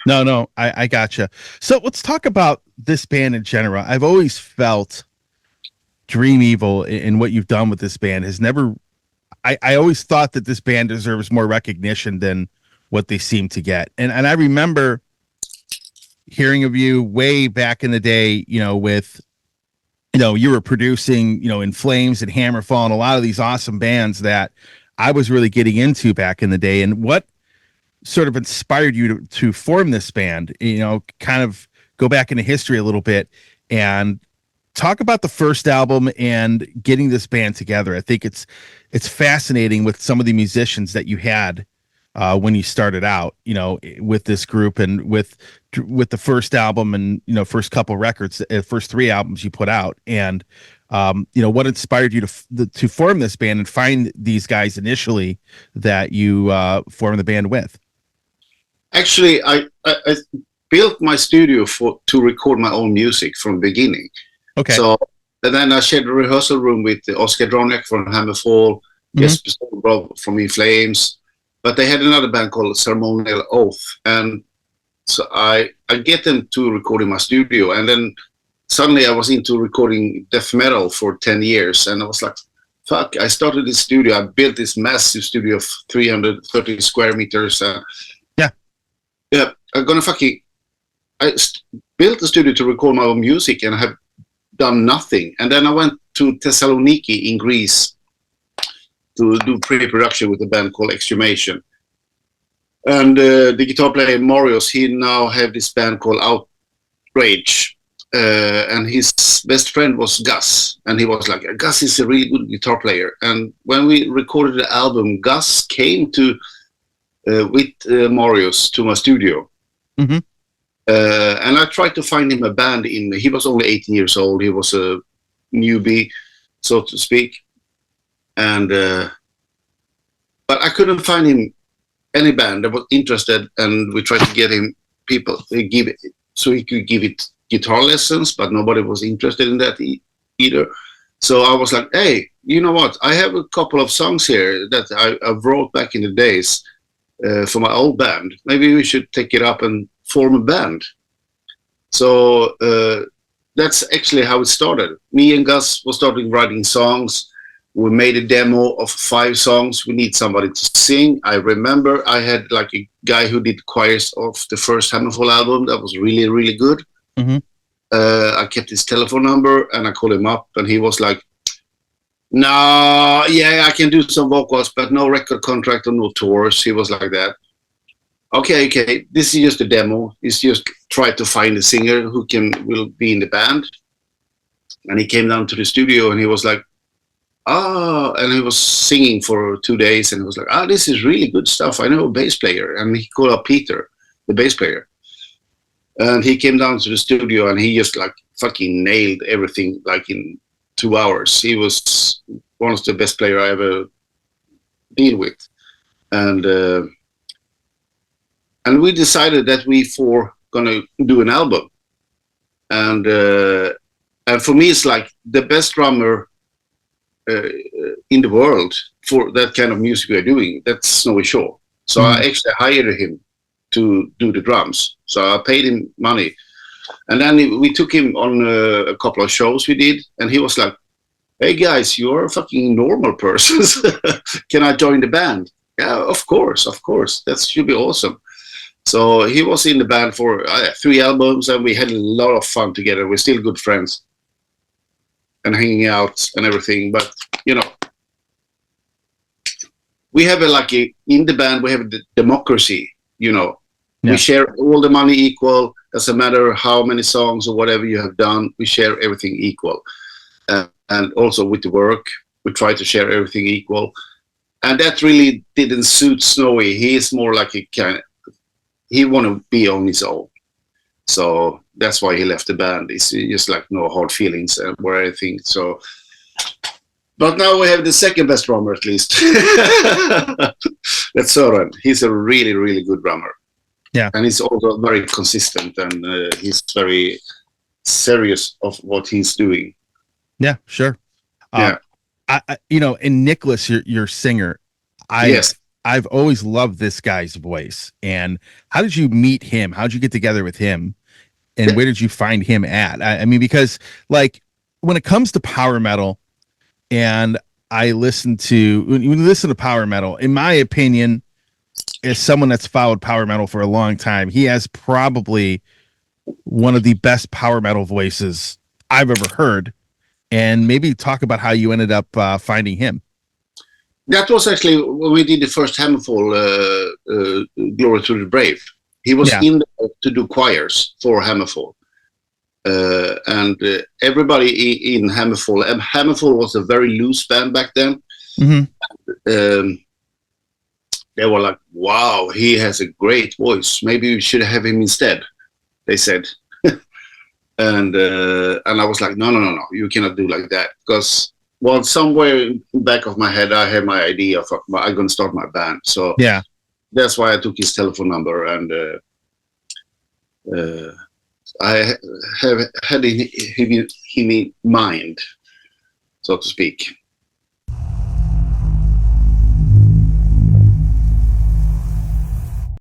No, I gotcha. So let's talk about this band in general. I've always felt Dream Evil in what you've done with this band has never. I always thought that this band deserves more recognition than what they seem to get. And I remember hearing of you way back in the day, with you were producing, In Flames and HammerFall and a lot of these awesome bands that I was really getting into back in the day. And what sort of inspired you to form this band, kind of go back into history a little bit and talk about the first album and getting this band together. I think it's fascinating with some of the musicians that you had when you started out, with this group and with the first album and first couple records, first three albums you put out, and what inspired you to form this band and find these guys initially that you formed the band with. Actually, I built my studio to record my own music from the beginning. Okay. So and then I shared a rehearsal room with Oscar Droniak from HammerFall, Jesper Stolberg from In Flames, but they had another band called Ceremonial Oath, and so I get them to record in my studio, and then suddenly I was into recording death metal for 10 years, and I was like, fuck, I started this studio, I built this massive studio of 330 square meters. Yeah, I'm gonna built a studio to record my own music, and I have done nothing. And then I went to Thessaloniki in Greece to do pre-production with a band called Exhumation. And the guitar player Marius, he now have this band called Outrage. And his best friend was Gus. And he was like, Gus is a really good guitar player. And when we recorded the album, Gus came with Marius to my studio. Mm-hmm. And I tried to find him a band he was only 18 years old. He was a newbie, so to speak. And, but I couldn't find him any band that was interested. And we tried to get him so he could give it guitar lessons, but nobody was interested in that either. So I was like, hey, you know what? I have a couple of songs here that I wrote back in the days for my old band. Maybe we should take it up and form a band. So that's actually how it started. Me and Gus were starting writing songs. We made a demo of 5 songs. We need somebody to sing. I remember I had like a guy who did choirs of the first HammerFall album that was really, really good. Mm-hmm. I kept his telephone number and I called him up, and he was like, no, yeah, I can do some vocals, but no record contract or no tours. He was like that. Okay, this is just a demo. It's just try to find a singer who will be in the band. And he came down to the studio and he was like, and he was singing for 2 days, and he was like, this is really good stuff. I know a bass player. And he called up Peter, the bass player. And he came down to the studio and he just like fucking nailed everything like in 2 hours. He was one of the best players I ever deal with. And we decided that we gonna do an album. And for me, it's like the best drummer in the world for that kind of music we're doing. That's Snowy Shaw. So I actually hired him to do the drums. So I paid him money. And then we took him on a couple of shows we did. And he was like, hey guys, you're a fucking normal person. Can I join the band? Yeah, of course. That should be awesome. So he was in the band for 3 albums, and we had a lot of fun together. We're still good friends and hanging out and everything. But, we have in the band, we have the democracy, Yeah. We share all the money equal. Doesn't matter how many songs or whatever you have done, we share everything equal. And also with the work, we try to share everything equal. And that really didn't suit Snowy. He is more like he want to be on his own. So that's why he left the band. It's just like no hard feelings or anything. So, but now we have the second best drummer at least. That's Søren. He's a really, really good drummer. Yeah. And he's also very consistent, and he's very serious of what he's doing. Yeah, sure. Yeah. And Nicholas, your singer, yes. I've always loved this guy's voice. And how did you meet him? How did you get together with him? And where did you find him at? I mean, because like when it comes to power metal, and I listen to when you listen to power metal, in my opinion, as someone that's followed power metal for a long time, he has probably one of the best power metal voices I've ever heard. And maybe talk about how you ended up finding him. That was actually when we did the first HammerFall, Glory to the Brave. He was in there to do choirs for HammerFall. And everybody in HammerFall, and HammerFall was a very loose band back then. Mm-hmm. They were like, wow, he has a great voice. Maybe we should have him instead, they said. And I was like, no, you cannot do like that. Because, well, somewhere in the back of my head, I had my idea of I'm going to start my band. So yeah, that's why I took his telephone number. And I have had him in mind, so to speak.